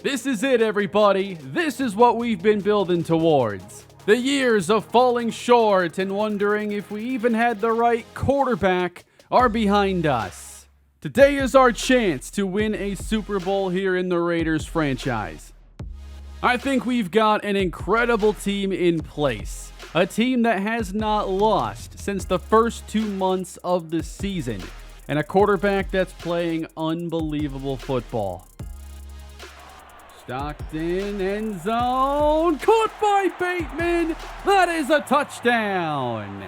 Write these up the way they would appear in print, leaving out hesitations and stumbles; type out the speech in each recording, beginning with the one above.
This is it, everybody. This is what we've been building towards. The years of falling short and wondering if we even had the right quarterback are behind us. Today is our chance to win a Super Bowl here in the Raiders franchise. I think we've got an incredible team in place. A team that has not lost since the first 2 months of the season. And a quarterback that's playing unbelievable football. Stockton, end zone, caught by Bateman. That is a touchdown.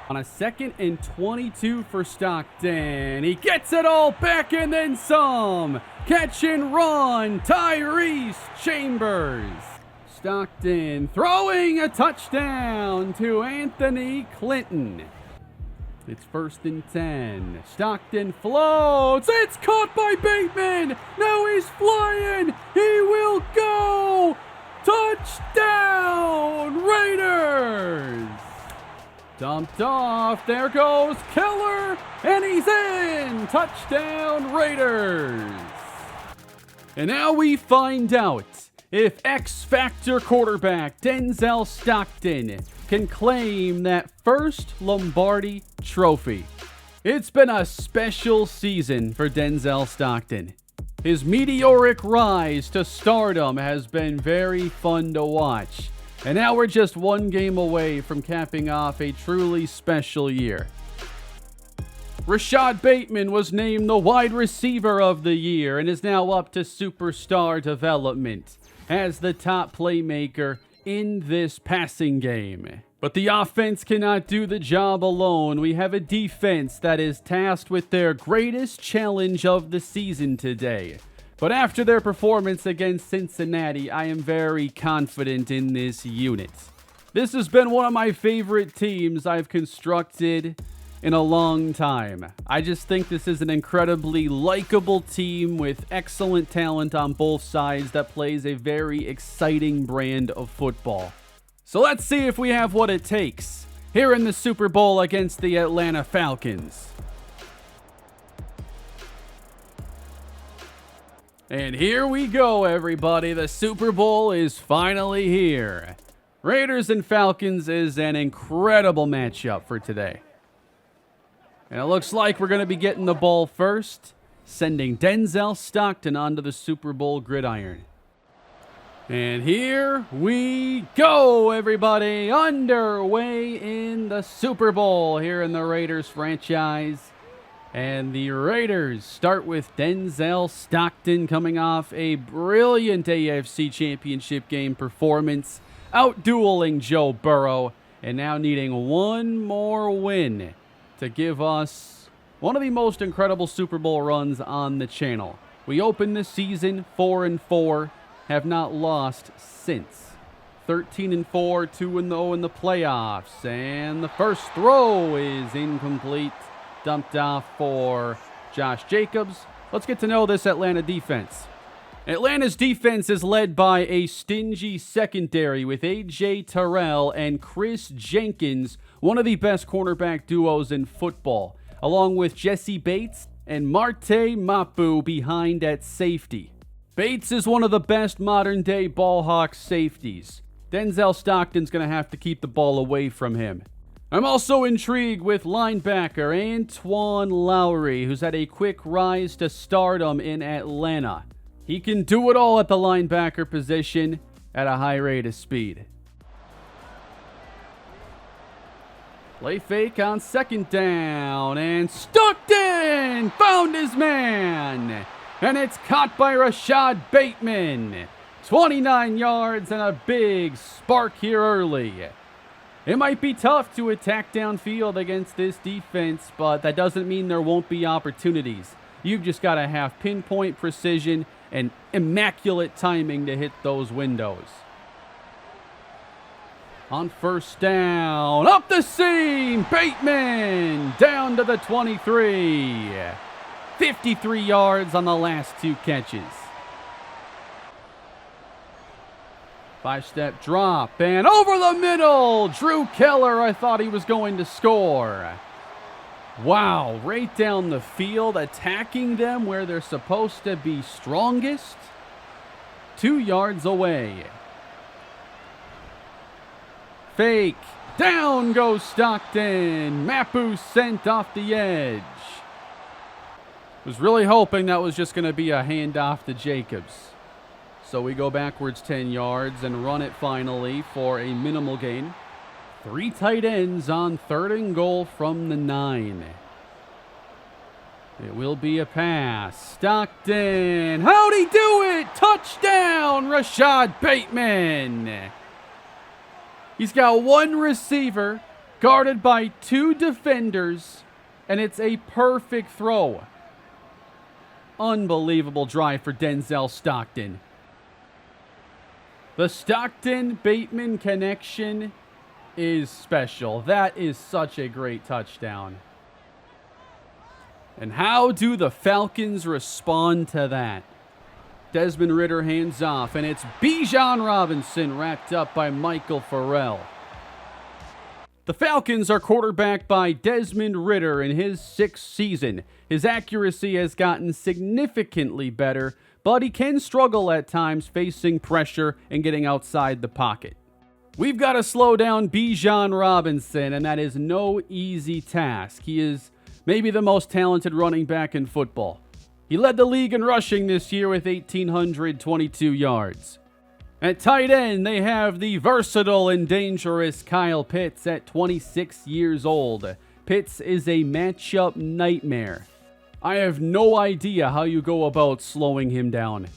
On a 2nd and 22 for Stockton. He gets it all back and then some. Catch and run, Tyrese Chambers. Stockton throwing a touchdown to Anthony Clinton. It's 1st and 10. Stockton floats. It's caught by Bateman. Now he's flying. He will go. Touchdown, Raiders. Dumped off. There goes Keller. And he's in. Touchdown, Raiders. And now we find out if X-Factor quarterback Denzel Stockton can claim that first Lombardi trophy. It's been a special season for Denzel Stockton. His meteoric rise to stardom has been very fun to watch. And now we're just one game away from capping off a truly special year. Rashad Bateman was named the wide receiver of the year and is now up to superstar development as the top playmaker in this passing game. But the offense cannot do the job alone. We have a defense that is tasked with their greatest challenge of the season today. But after their performance against Cincinnati, I am very confident in this unit. This has been one of my favorite teams I've constructed in a long time. I just think this is an incredibly likable team with excellent talent on both sides that plays a very exciting brand of football. So let's see if we have what it takes here in the Super Bowl against the Atlanta Falcons. And here we go, everybody. The Super Bowl is finally here. Raiders and Falcons is an incredible matchup for today. And it looks like we're going to be getting the ball first, sending Denzel Stockton onto the Super Bowl gridiron. And here we go, everybody. Underway in the Super Bowl here in the Raiders franchise. And the Raiders start with Denzel Stockton coming off a brilliant AFC Championship Game performance, out-dueling Joe Burrow, and now needing one more win to give us one of the most incredible Super Bowl runs on the channel. We opened this season 4-4, have not lost since. 13-4, 2-0 in the playoffs, and the first throw is incomplete. Dumped off for Josh Jacobs. Let's get to know this Atlanta defense. Atlanta's defense is led by a stingy secondary with A.J. Terrell and Chris Jenkins, one of the best cornerback duos in football, along with Jesse Bates and Marte Mapu behind at safety. Bates is one of the best modern-day ball hawk safeties. Denzel Stockton's going to have to keep the ball away from him. I'm also intrigued with linebacker Antoine Lowry, who's had a quick rise to stardom in Atlanta. He can do it all at the linebacker position at a high rate of speed. Play fake on 2nd down, and Stockton found his man. And it's caught by Rashad Bateman. 29 yards and a big spark here early. It might be tough to attack downfield against this defense, but that doesn't mean there won't be opportunities. You've just got to have pinpoint precision and immaculate timing to hit those windows. On 1st down, up the seam, Bateman down to the 23. 53 yards on the last 2 catches. 5-step drop, and over the middle, Drew Keller. I thought he was going to score. Wow, right down the field, attacking them where they're supposed to be strongest. 2 yards away. Fake. Down goes Stockton. Mapu sent off the edge. Was really hoping that was just going to be a handoff to Jacobs. So we go backwards 10 yards and run it finally for a minimal gain. 3 tight ends on 3rd and goal from the 9. It will be a pass. Stockton. How'd he do it? Touchdown, Rashad Bateman. He's got 1 receiver guarded by 2 defenders, and it's a perfect throw. Unbelievable drive for Denzel Stockton. The Stockton-Bateman connection is special. That is such a great touchdown. And how do the Falcons respond to that? Desmond Ridder hands off, and it's Bijan Robinson wrapped up by Michael Farrell. The Falcons are quarterbacked by Desmond Ridder in his 6th season. His accuracy has gotten significantly better, but he can struggle at times facing pressure and getting outside the pocket. We've got to slow down Bijan Robinson, and that is no easy task. He is maybe the most talented running back in football. He led the league in rushing this year with 1,822 yards. At tight end, they have the versatile and dangerous Kyle Pitts at 26 years old. Pitts is a matchup nightmare. I have no idea how you go about slowing him down.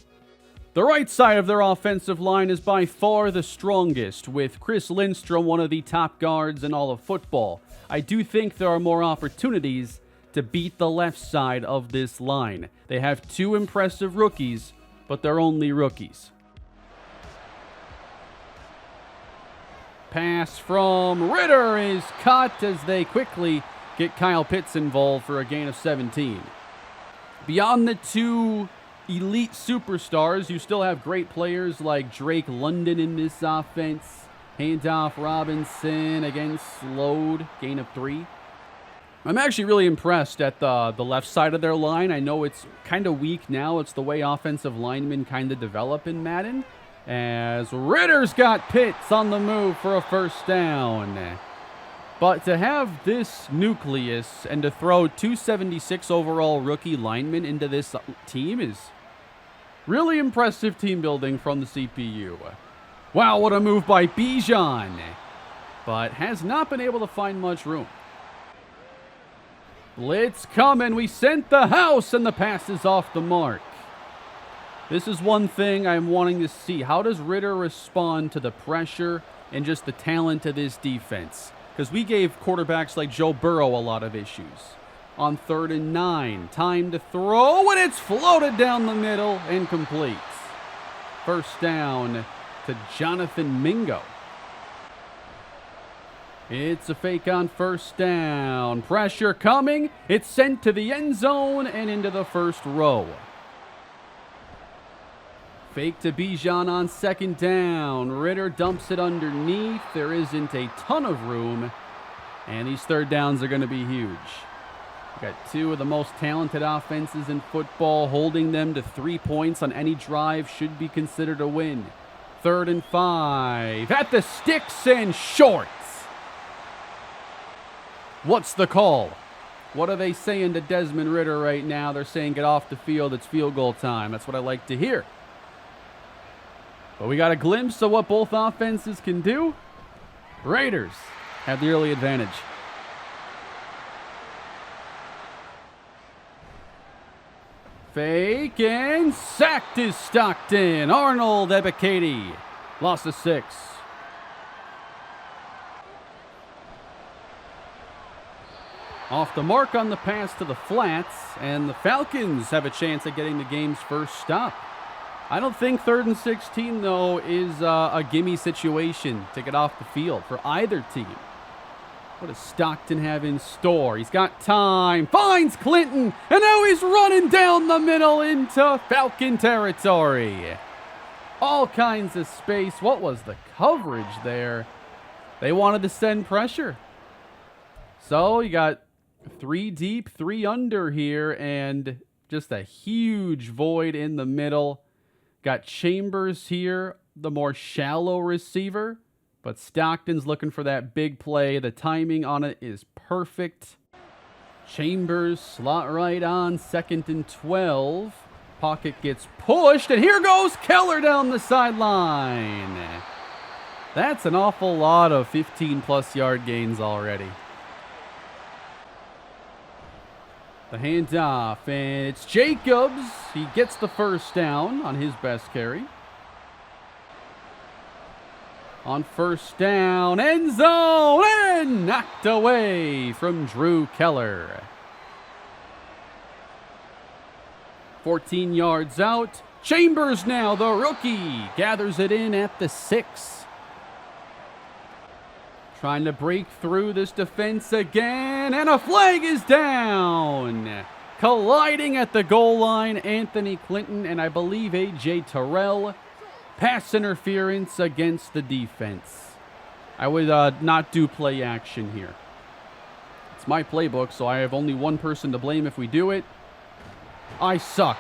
The right side of their offensive line is by far the strongest, with Chris Lindstrom one of the top guards in all of football. I do think there are more opportunities to beat the left side of this line. They have 2 impressive rookies, but they're only rookies. Pass from Ridder is caught as they quickly get Kyle Pitts involved for a gain of 17. Beyond the 2 elite superstars, you still have great players like Drake London in this offense. Handoff Robinson against slowed, gain of 3. I'm actually really impressed at the left side of their line. I know it's kind of weak now. It's the way offensive linemen kind of develop in Madden. As Ridder's got Pitts on the move for a 1st down. But to have this nucleus and to throw 276 overall rookie linemen into this team is really impressive team building from the CPU. Wow, what a move by Bijan. But has not been able to find much room. Blitz coming. We sent the house, and the pass is off the mark. This is one thing I'm wanting to see. How does Ridder respond to the pressure and just the talent of this defense? Because we gave quarterbacks like Joe Burrow a lot of issues. On 3rd and 9, time to throw, and it's floated down the middle and completes. 1st down to Jonathan Mingo. It's a fake on 1st down. Pressure coming. It's sent to the end zone and into the 1st row. Fake to Bijan on 2nd down. Ridder dumps it underneath. There isn't a ton of room. And these 3rd downs are going to be huge. Got 2 of the most talented offenses in football. Holding them to 3 points on any drive should be considered a win. 3rd and 5. At the sticks and short. What's the call? What are they saying to Desmond Ridder right now? They're saying get off the field. It's field goal time. That's what I like to hear. But we got a glimpse of what both offenses can do. Raiders have the early advantage. Fake and sacked is Stockton. Arnold Ebiketie. Loss of 6. Off the mark on the pass to the flats, and the Falcons have a chance at getting the game's first stop. I don't think 3rd and 16, though, is a gimme situation to get off the field for either team. What does Stockton have in store? He's got time, finds Clinton, and now he's running down the middle into Falcon territory. All kinds of space. What was the coverage there? They wanted to send pressure. So you got 3 deep, 3 under here, and just a huge void in the middle. Got Chambers here, the more shallow receiver, but Stockton's looking for that big play. The timing on it is perfect. Chambers slot right on, 2nd and 12. Pocket gets pushed, and here goes Keller down the sideline. That's an awful lot of 15-plus yard gains already. The handoff, and it's Jacobs. He gets the first down on his best carry. On first down, end zone, and knocked away from Drew Keller. 14 yards out. Chambers now, the rookie, gathers it in at the 6. Trying to break through this defense again, and a flag is down. Colliding at the goal line, Anthony Clinton and I believe A.J. Terrell. Pass interference against the defense. I would not do play action here. It's my playbook, so I have only one person to blame if we do it. I suck.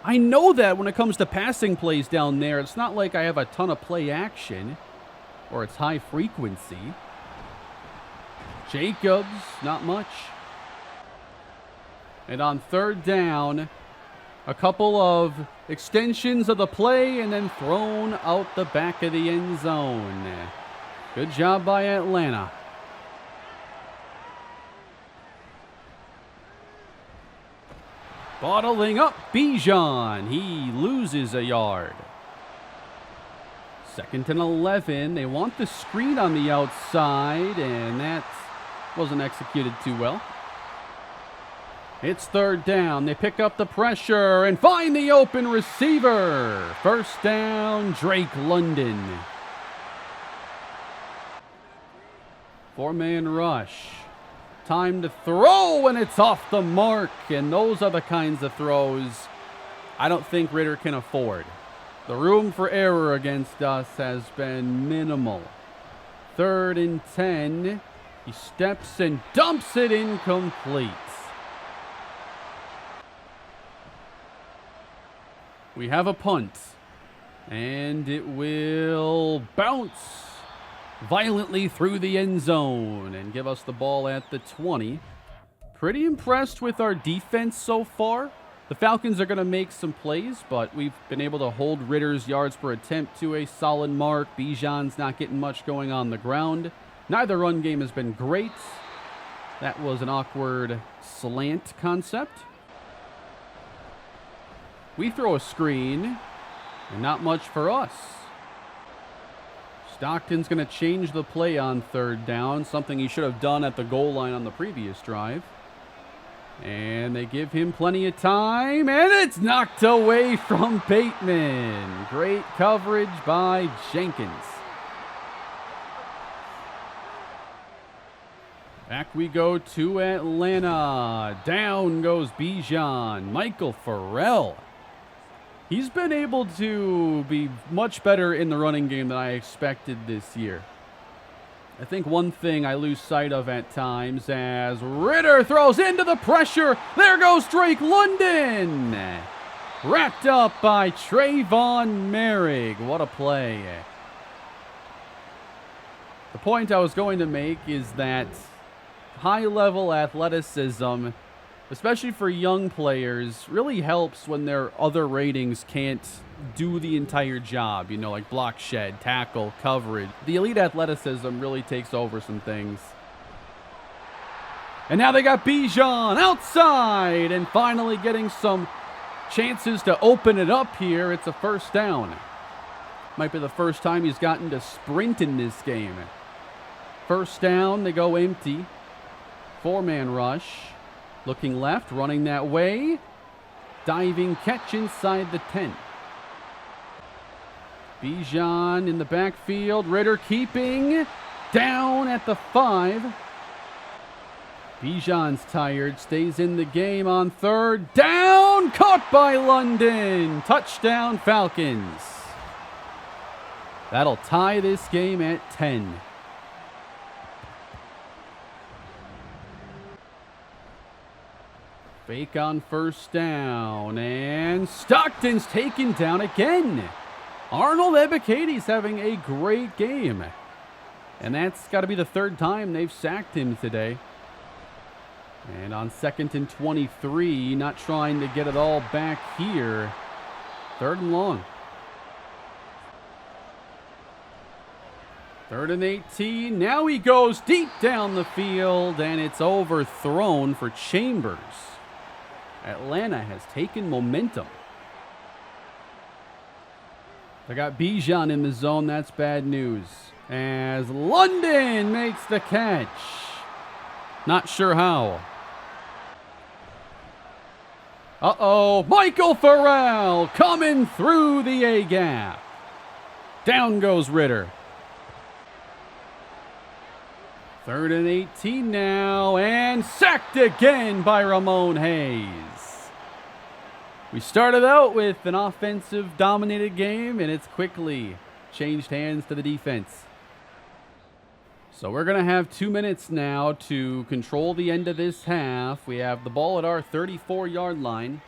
I know that when it comes to passing plays down there, it's not like I have a ton of play action or it's high frequency. Jacobs, not much. And on third down, a couple of extensions of the play and then thrown out the back of the end zone. Good job by Atlanta. Bottling up Bijan. He loses a yard. 2nd and 11. They want the screen on the outside, and that wasn't executed too well. It's third down. They pick up the pressure and find the open receiver. First down, Drake London. 4-man rush. Time to throw, and it's off the mark. And those are the kinds of throws I don't think Ritter can afford. The room for error against us has been minimal. 3rd and 10. He steps and dumps it incomplete. We have a punt, and it will bounce violently through the end zone and give us the ball at the 20. Pretty impressed with our defense so far. The Falcons are going to make some plays, but we've been able to hold Ritter's yards per attempt to a solid mark. Bijan's not getting much going on the ground. Neither run game has been great. That was an awkward slant concept. We throw a screen, and not much for us. Stockton's going to change the play on third down, something he should have done at the goal line on the previous drive. And they give him plenty of time, and it's knocked away from Bateman. Great coverage by Jenkins. Back we go to Atlanta. Down goes Bijan. Michael Farrell. He's been able to be much better in the running game than I expected this year. I think one thing I lose sight of at times as Ritter throws into the pressure. There goes Drake London. Wrapped up by Trayvon Merrick. What a play. The point I was going to make is that high-level athleticism, especially for young players, really helps when their other ratings can't do the entire job, you know, like block shed, tackle, coverage. The elite athleticism really takes over some things. And now they got Bijan outside and finally getting some chances to open it up here. It's a first down. Might be the first time he's gotten to sprint in this game. First down, they go empty. 4-man rush. Looking left, running that way. Diving catch inside the 10. Bijan in the backfield. Ritter keeping. Down at the 5. Bijan's tired. Stays in the game on third down. Caught by London. Touchdown Falcons. That'll tie this game at 10. Fake on first down, and Stockton's taken down again. Arnold Ebikete's having a great game. And that's got to be the third time they've sacked him today. And on 2nd and 23, not trying to get it all back here. 3rd and long. 3rd and 18. Now he goes deep down the field, and it's overthrown for Chambers. Atlanta has taken momentum. They got Bijan in the zone. That's bad news. As London makes the catch. Not sure how. Uh-oh. Michael Farrell coming through the A-gap. Down goes Ritter. 3rd and 18 now, and sacked again by Ramon Hayes. We started out with an offensive dominated game, and it's quickly changed hands to the defense. So we're going to have 2 minutes now to control the end of this half. We have the ball at our 34-yard line.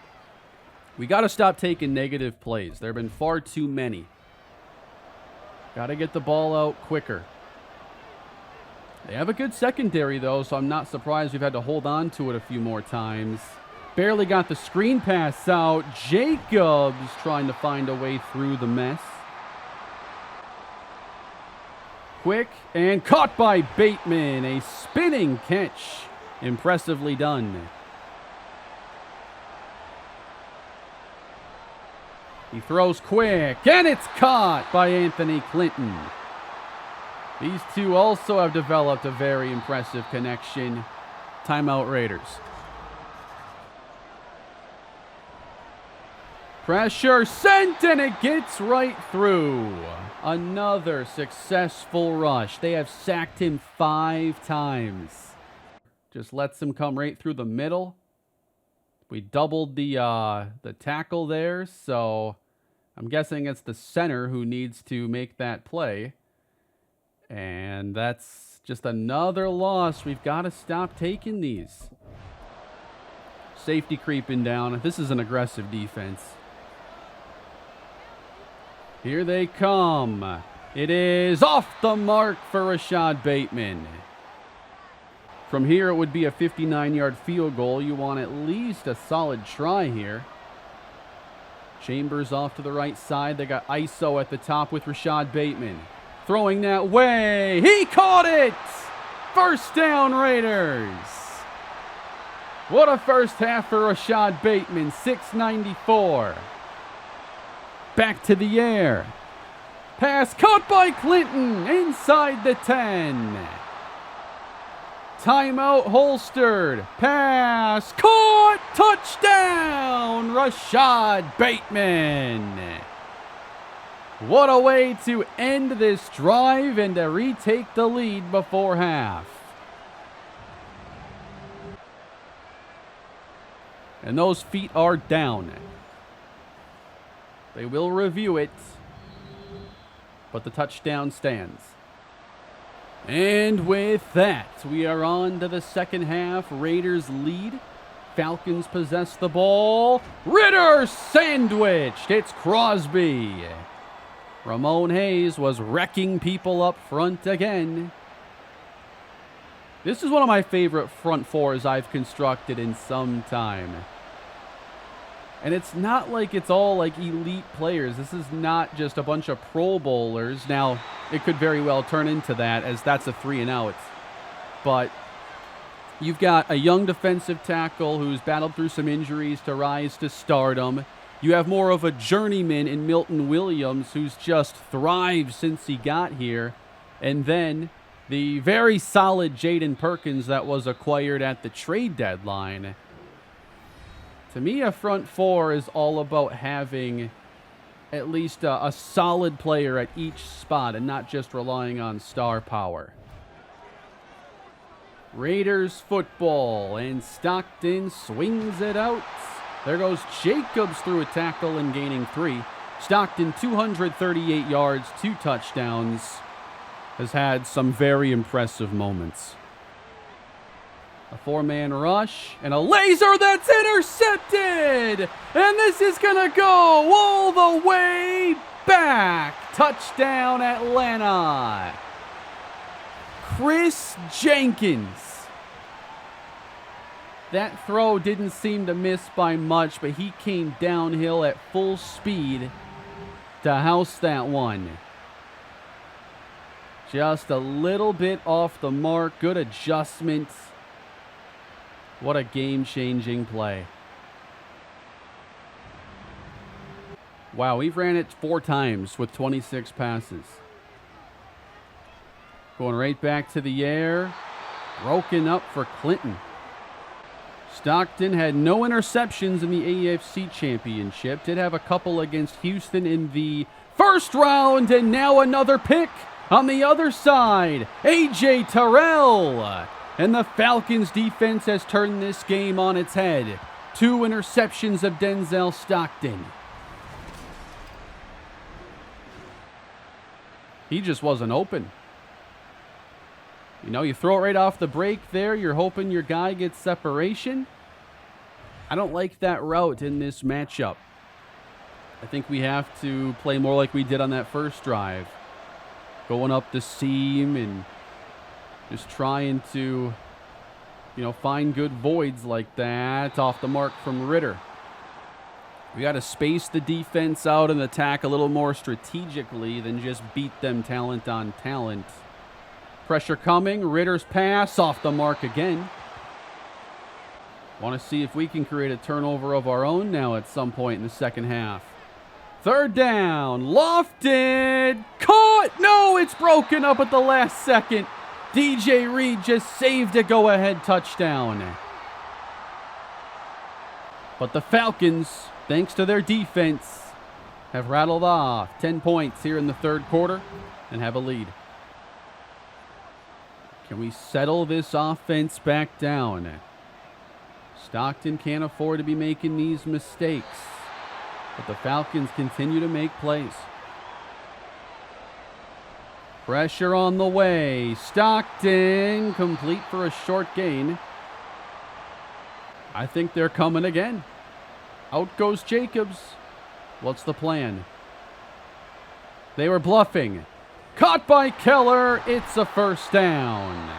We got to stop taking negative plays. There have been far too many. Got to get the ball out quicker. They have a good secondary, though, so I'm not surprised we've had to hold on to it a few more times. Barely got the screen pass out. Jacobs trying to find a way through the mess. Quick and caught by Bateman. A spinning catch. Impressively done. He throws quick, and it's caught by Anthony Clinton. These two also have developed a very impressive connection. Timeout Raiders. Pressure sent, and it gets right through. Another successful rush. They have sacked him 5 times. Just lets him come right through the middle. We doubled the tackle there, so I'm guessing it's the center who needs to make that play. And that's just another loss. We've got to stop taking these. Safety creeping down. This is an aggressive defense. Here they come. It is off the mark for Rashad Bateman. From here, it would be a 59-yard field goal. You want at least a solid try here. Chambers off to the right side. They got ISO at the top with Rashad Bateman. Throwing that way. He caught it! First down, Raiders. What a first half for Rashad Bateman. 694. Back to the air. Pass caught by Clinton inside the 10. Timeout holstered. Pass caught. Touchdown. Rashad Bateman. What a way to end this drive and to retake the lead before half. And those feet are down. They will review it, but the touchdown stands. And with that, we are on to the second half. Raiders lead. Falcons possess the ball. Ritter sandwiched. It's Crosby. Ramon Hayes was wrecking people up front again. This is one of my favorite front fours I've constructed in some time. And it's not like it's all like elite players. This is not just a bunch of Pro Bowlers. Now, it could very well turn into that, as that's a 3-and-out. But you've got a young defensive tackle who's battled through some injuries to rise to stardom. You have more of a journeyman in Milton Williams who's just thrived since he got here. And then the very solid Jaden Perkins that was acquired at the trade deadline. To me, a front four is all about having at least a solid player at each spot and not just relying on star power. Raiders football, and Stockton swings it out. There goes Jacobs through a tackle and gaining 3. Stockton, 238 yards, 2 touchdowns, has had some very impressive moments. A four-man rush and a laser that's intercepted. And this is going to go all the way back. Touchdown, Atlanta. Chris Jenkins. That throw didn't seem to miss by much, but he came downhill at full speed to house that one. Just a little bit off the mark. Good adjustment. What a game-changing play. Wow, we've ran it 4 times with 26 passes. Going right back to the air. Broken up for Clinton. Stockton had no interceptions in the AFC Championship. Did have a couple against Houston in the first round, and now another pick on the other side. A.J. Terrell. And the Falcons defense has turned this game on its head. 2 interceptions of Denzel Stockton. He just wasn't open. You know, you throw it right off the break there. You're hoping your guy gets separation. I don't like that route in this matchup. I think we have to play more like we did on that first drive. Going up the seam and just trying to, find good voids like that off the mark from Ritter. We got to space the defense out and attack a little more strategically than just beat them talent on talent. Pressure coming. Ritter's pass off the mark again. Want to see if we can create a turnover of our own now at some point in the second half. Third down. Lofted. Caught. No, it's broken up at the last second. DJ Reed just saved a go-ahead touchdown. But the Falcons, thanks to their defense, have rattled off 10 points here in the third quarter and have a lead. Can we settle this offense back down? Stockton can't afford to be making these mistakes, but the Falcons continue to make plays. Pressure on the way. Stockton complete for a short gain. I think they're coming again. Out goes Jacobs. What's the plan? They were bluffing. Caught by Keller. It's a first down.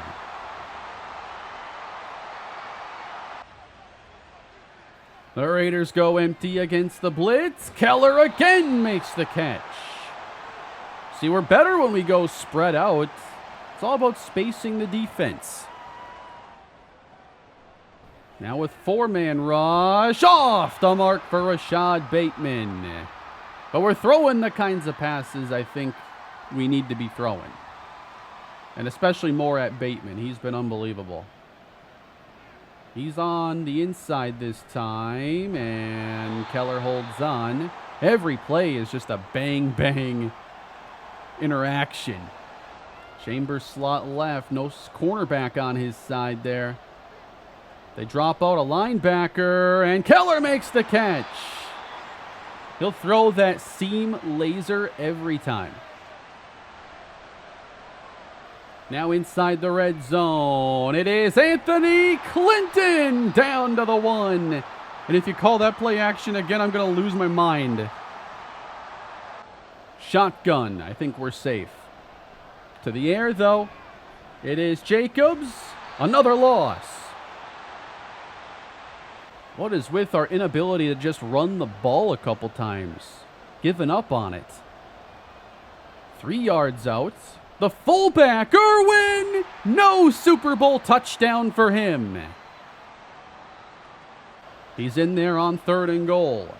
The Raiders go empty against the blitz. Keller again makes the catch. See, we're better when we go spread out. It's all about spacing the defense. Now with 4-man rush. Off the mark for Rashad Bateman. But we're throwing the kinds of passes I think we need to be throwing. And especially more at Bateman. He's been unbelievable. He's on the inside this time, and Keller holds on. Every play is just a bang-bang interaction. Chambers slot left. No cornerback on his side there. They drop out a linebacker, and Keller makes the catch. He'll throw that seam laser every time. Now inside the red zone, it is Anthony Clinton down to the 1. And if you call that play action again, I'm going to lose my mind. Shotgun. I think we're safe. To the air, though. It is Jacobs. Another loss. What is with our inability to just run the ball a couple times? Giving up on it. 3 yards out. The fullback, Irwin! No Super Bowl touchdown for him. He's in there on 3rd and goal.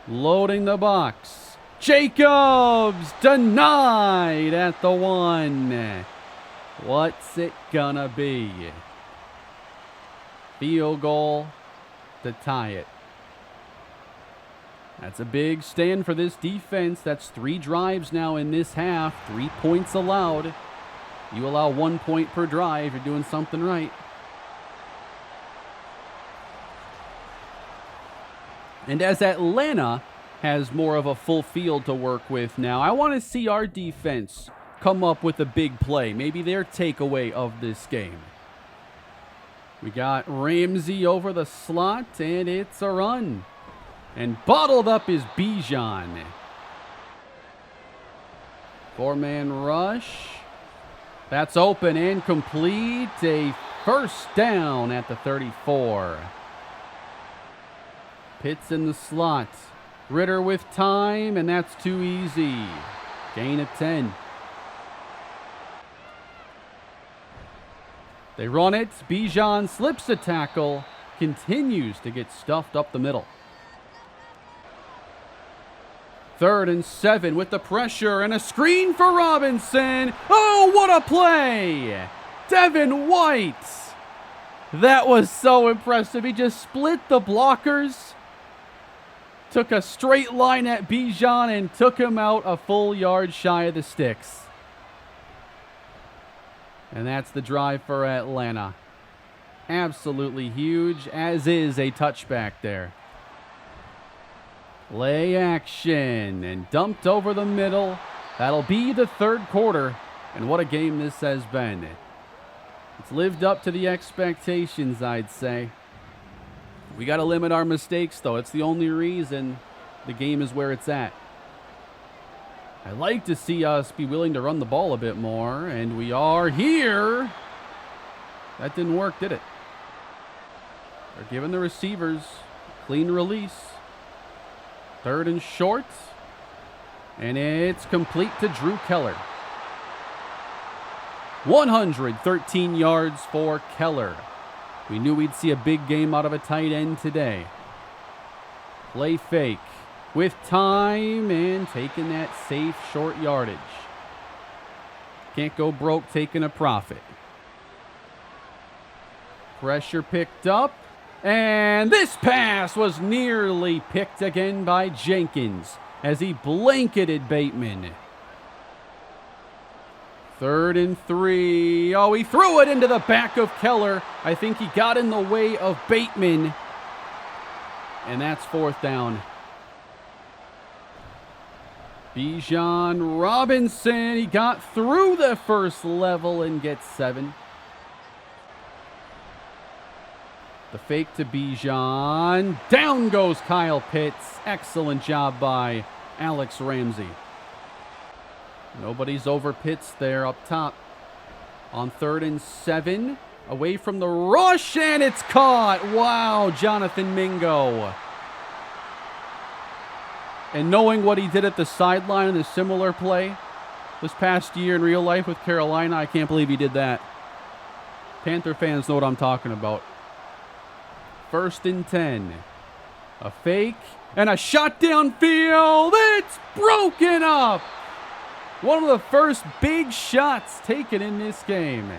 Loading the box. Jacobs denied at the 1. What's it gonna be? Field goal to tie it. That's a big stand for this defense. That's 3 drives now in this half. 3 points allowed. You allow 1 point per drive. You're doing something right. And as Atlanta has more of a full field to work with now, I want to see our defense come up with a big play. Maybe their takeaway of this game. We got Ramsey over the slot, and it's a run. And bottled up is Bijan. 4-man rush. That's open and complete. A first down at the 34. Pitts in the slot. Ritter with time, and that's too easy. Gain of 10. They run it. Bijan slips a tackle. Continues to get stuffed up the middle. 3rd and 7 with the pressure and a screen for Robinson. Oh, what a play! Devin White. That was so impressive. He just split the blockers. Took a straight line at Bijan and took him out a full yard shy of the sticks. And that's the drive for Atlanta. Absolutely huge, as is a touchback there. Play action and dumped over the middle. That'll be the 3rd quarter. And what a game this has been. It's lived up to the expectations, I'd say. We got to limit our mistakes, though. It's the only reason the game is where it's at. I'd like to see us be willing to run the ball a bit more, and we are here. That didn't work, did it? They're giving the receivers clean release. 3rd and short. And it's complete to Drew Keller. 113 yards for Keller. We knew we'd see a big game out of a tight end today. Play fake with time and taking that safe short yardage. Can't go broke taking a profit. Pressure picked up. And this pass was nearly picked again by Jenkins as he blanketed Bateman. 3rd and 3. Oh, he threw it into the back of Keller. I think he got in the way of Bateman. And that's 4th down. Bijan Robinson. He got through the first level and gets 7. The fake to Bijan. Down goes Kyle Pitts. Excellent job by Alex Ramsey. Nobody's over Pitts there up top. On 3rd and 7. Away from the rush, and it's caught. Wow, Jonathan Mingo. And knowing what he did at the sideline in a similar play this past year in real life with Carolina, I can't believe he did that. Panther fans know what I'm talking about. 1st and 10. A fake and a shot downfield. It's broken up. One of the first big shots taken in this game.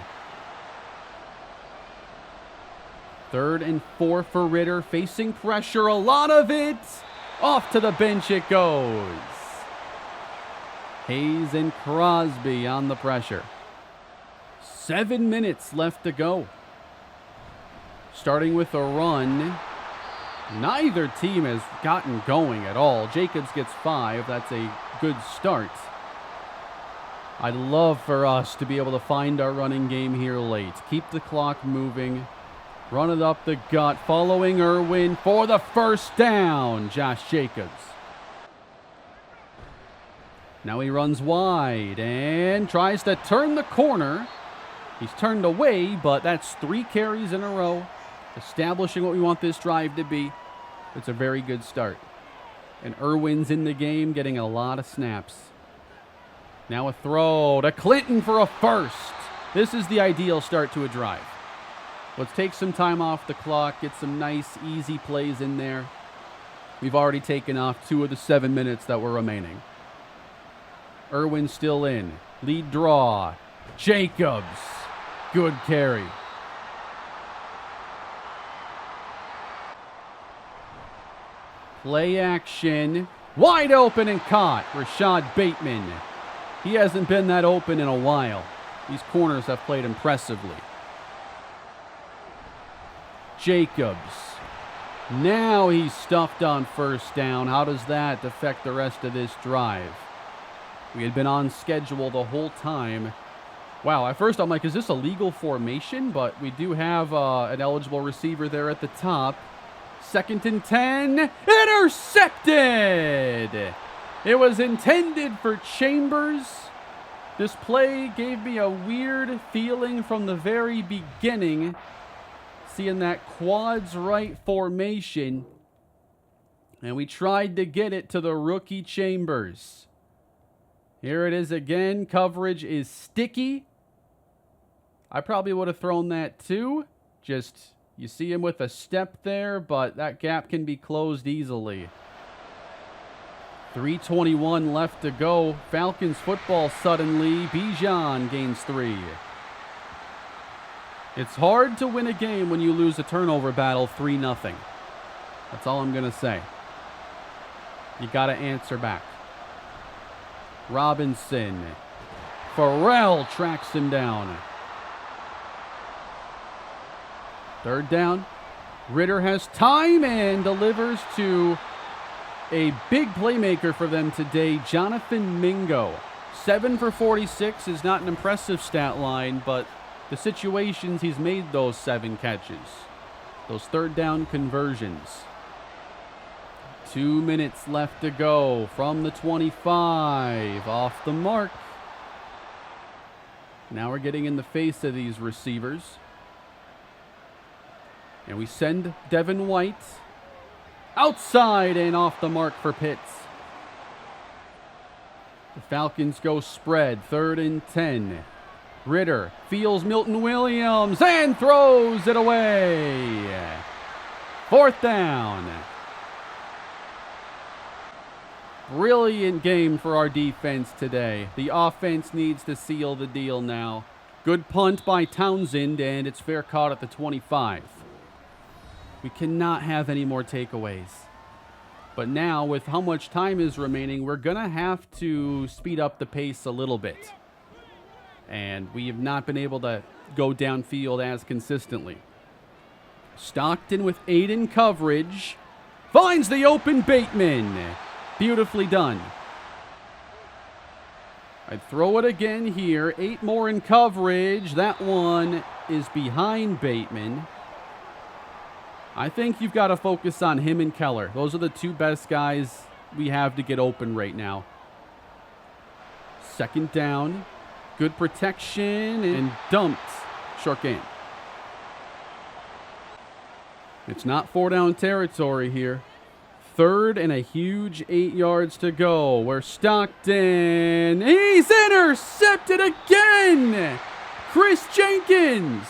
3rd and 4 for Ritter. Facing pressure, a lot of it. Off to the bench it goes. Hayes and Crosby on the pressure. 7 minutes left to go. Starting with a run. Neither team has gotten going at all. Jacobs gets 5. That's a good start. I'd love for us to be able to find our running game here late. Keep the clock moving. Run it up the gut. Following Irwin for the first down. Josh Jacobs. Now he runs wide and tries to turn the corner. He's turned away, but that's 3 carries in a row. Establishing what we want this drive to be. It's a very good start. And Irwin's in the game, getting a lot of snaps. Now a throw to Clinton for a first. This is the ideal start to a drive. Let's take some time off the clock, get some nice, easy plays in there. We've already taken off 2 of the 7 minutes that were remaining. Irwin still in. Lead draw. Jacobs. Good carry. Play action. Wide open and caught. Rashad Bateman. He hasn't been that open in a while. These corners have played impressively. Jacobs. Now he's stuffed on first down. How does that affect the rest of this drive? We had been on schedule the whole time. Wow, at first I'm like, is this a legal formation? But we do have an eligible receiver there at the top. 2nd and 10. Intercepted! It was intended for Chambers. This play gave me a weird feeling from the very beginning. Seeing that quads right formation. And we tried to get it to the rookie Chambers. Here it is again. Coverage is sticky. I probably would have thrown that too. Just, you see him with a step there, but that gap can be closed easily. 3:21 left to go. Falcons football suddenly. Bijan gains 3. It's hard to win a game when you lose a turnover battle 3-0. That's all I'm going to say. You got to answer back. Robinson. Farrell tracks him down. 3rd down. Ritter has time and delivers to a big playmaker for them today, Jonathan Mingo. 7 for 46 is not an impressive stat line, but the situations he's made those 7 catches. Those 3rd down conversions. 2 minutes left to go from the 25. Off the mark. Now we're getting in the face of these receivers. And we send Devin White outside and off the mark for Pitts. The Falcons go spread. 3rd and 10. Ritter feels Milton Williams and throws it away. 4th down. Brilliant game for our defense today. The offense needs to seal the deal now. Good punt by Townsend, and it's fair caught at the 25. We cannot have any more takeaways. But now, with how much time is remaining, we're going to have to speed up the pace a little bit. And we have not been able to go downfield as consistently. Stockton with 8 in coverage. Finds the open Bateman. Beautifully done. I'd throw it again here. 8 more in coverage. That one is behind Bateman. I think you've got to focus on him and Keller. Those are the 2 best guys we have to get open right now. 2nd down. Good protection and dumped. Short game. It's not 4-down territory here. 3rd and a huge 8 yards to go. Where Stockton, he's intercepted again. Chris Jenkins.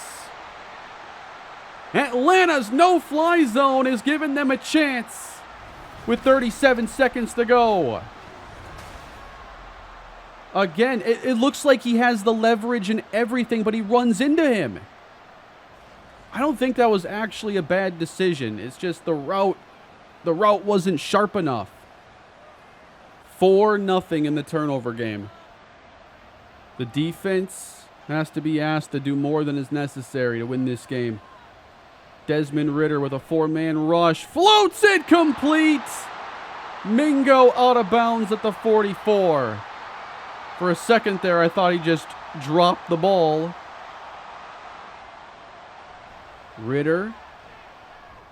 Atlanta's no-fly zone has given them a chance with 37 seconds to go. Again, it looks like he has the leverage and everything, but he runs into him. I don't think that was actually a bad decision. It's just the route wasn't sharp enough. 4-0 in the turnover game. The defense has to be asked to do more than is necessary to win this game. Desmond Ritter with a 4-man rush. Floats it complete. Mingo out of bounds at the 44. For a second there, I thought he just dropped the ball. Ritter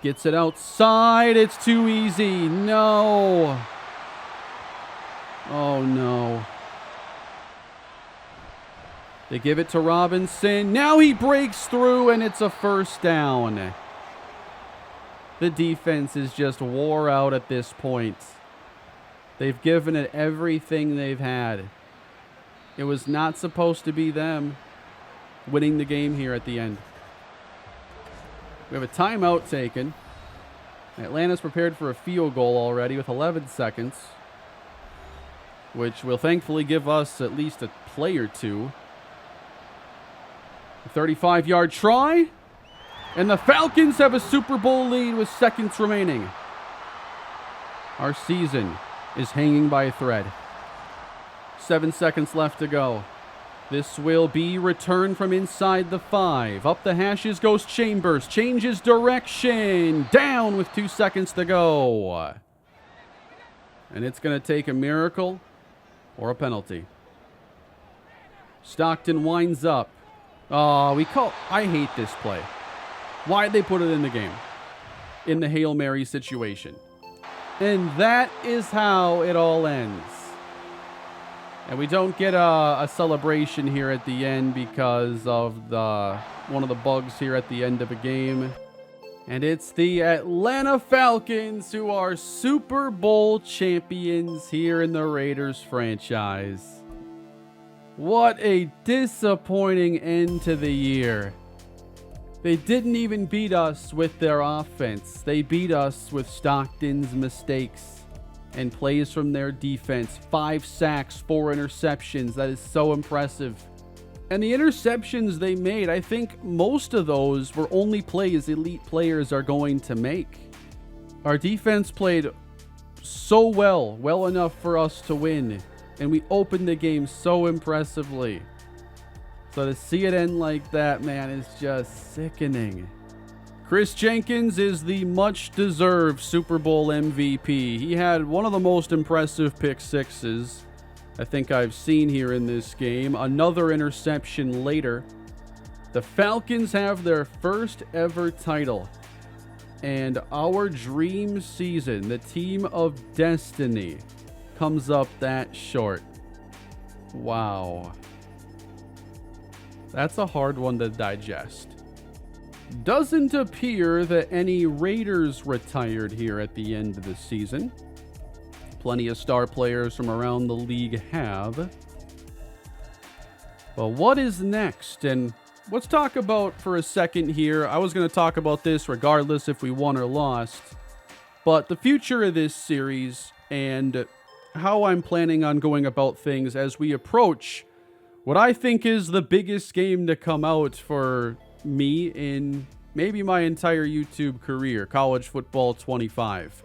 gets it outside. It's too easy. No. Oh, no. They give it to Robinson. Now he breaks through, and it's a 1st down. The defense is just wore out at this point. They've given it everything they've had. It was not supposed to be them winning the game here at the end. We have a timeout taken. Atlanta's prepared for a field goal already with 11 seconds, which will thankfully give us at least a play or 2. A 35-yard try, and the Falcons have a Super Bowl lead with seconds remaining. Our season is hanging by a thread. 7 seconds left to go. This will be returned from inside the 5. Up the hashes goes Chambers. Changes direction. Down with 2 seconds to go. And it's going to take a miracle or a penalty. Stockton winds up. I hate this play. Why'd they put it in the game? In the Hail Mary situation. And that is how it all ends. And we don't get a celebration here at the end because of one of the bugs here at the end of a game. And it's the Atlanta Falcons who are Super Bowl champions here in the Raiders franchise. What a disappointing end to the year. They didn't even beat us with their offense. They beat us with Stockton's mistakes and plays from their defense. 5 sacks, 4 interceptions. That is so impressive. And the interceptions they made, I think most of those were only plays elite players are going to make. Our defense played so well enough for us to win. And we opened the game so impressively. So to see it end like that, man, is just sickening. Chris Jenkins is the much-deserved Super Bowl MVP. He had one of the most impressive pick sixes I think I've seen here in this game. Another interception later. The Falcons have their first ever title. And our dream season, the team of destiny, comes up that short. Wow. That's a hard one to digest. Doesn't appear that any Raiders retired here at the end of the season. Plenty of star players from around the league have. But what is next? And let's talk about for a second here. I was going to talk about this regardless if we won or lost. But the future of this series and how I'm planning on going about things as we approach what I think is the biggest game to come out for me in maybe my entire YouTube career, College Football 25.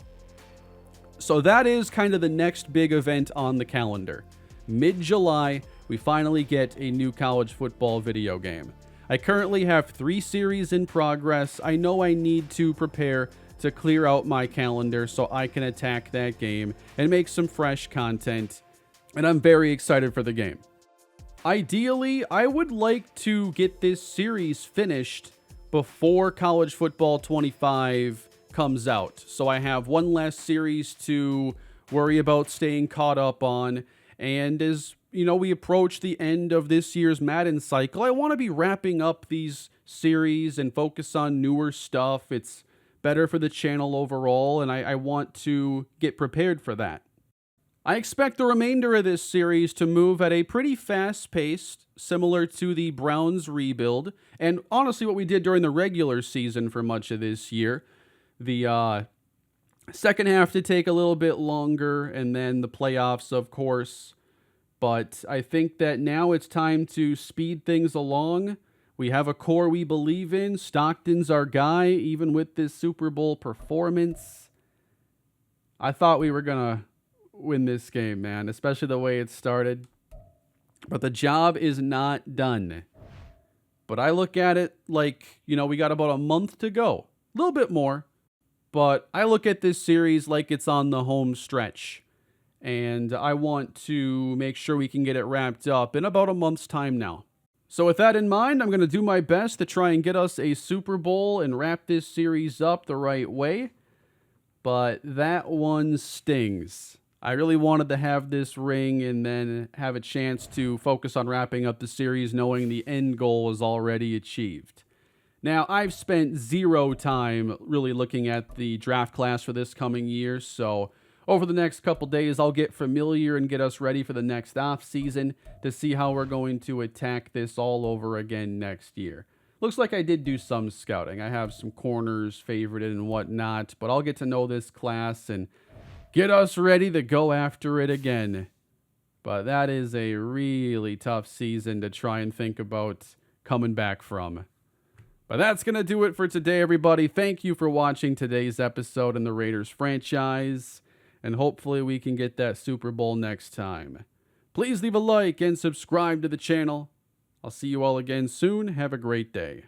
So that is kind of the next big event on the calendar. Mid-July, we finally get a new college football video game. I currently have 3 series in progress. I know I need to prepare to clear out my calendar so I can attack that game and make some fresh content. And I'm very excited for the game. Ideally, I would like to get this series finished before College Football 25 comes out. So I have one less series to worry about staying caught up on. And as we approach the end of this year's Madden cycle, I want to be wrapping up these series and focus on newer stuff. It's better for the channel overall, and I want to get prepared for that. I expect the remainder of this series to move at a pretty fast pace, similar to the Browns rebuild, and honestly what we did during the regular season for much of this year. The second half to take a little bit longer, and then the playoffs, of course. But I think that now it's time to speed things along. We have a core we believe in. Stockton's our guy, even with this Super Bowl performance. I thought we were going to win this game, man, especially the way it started. But the job is not done. But I look at it like, we got about a month to go. A little bit more. But I look at this series like it's on the home stretch. And I want to make sure we can get it wrapped up in about a month's time now. So with that in mind, I'm going to do my best to try and get us a Super Bowl and wrap this series up the right way. But that one stings. I really wanted to have this ring and then have a chance to focus on wrapping up the series knowing the end goal was already achieved. Now, I've spent 0 time really looking at the draft class for this coming year, so over the next couple days, I'll get familiar and get us ready for the next off season to see how we're going to attack this all over again next year. Looks like I did do some scouting. I have some corners favorited and whatnot, but I'll get to know this class and get us ready to go after it again. But that is a really tough season to try and think about coming back from. But that's going to do it for today, everybody. Thank you for watching today's episode in the Raiders franchise. And hopefully we can get that Super Bowl next time. Please leave a like and subscribe to the channel. I'll see you all again soon. Have a great day.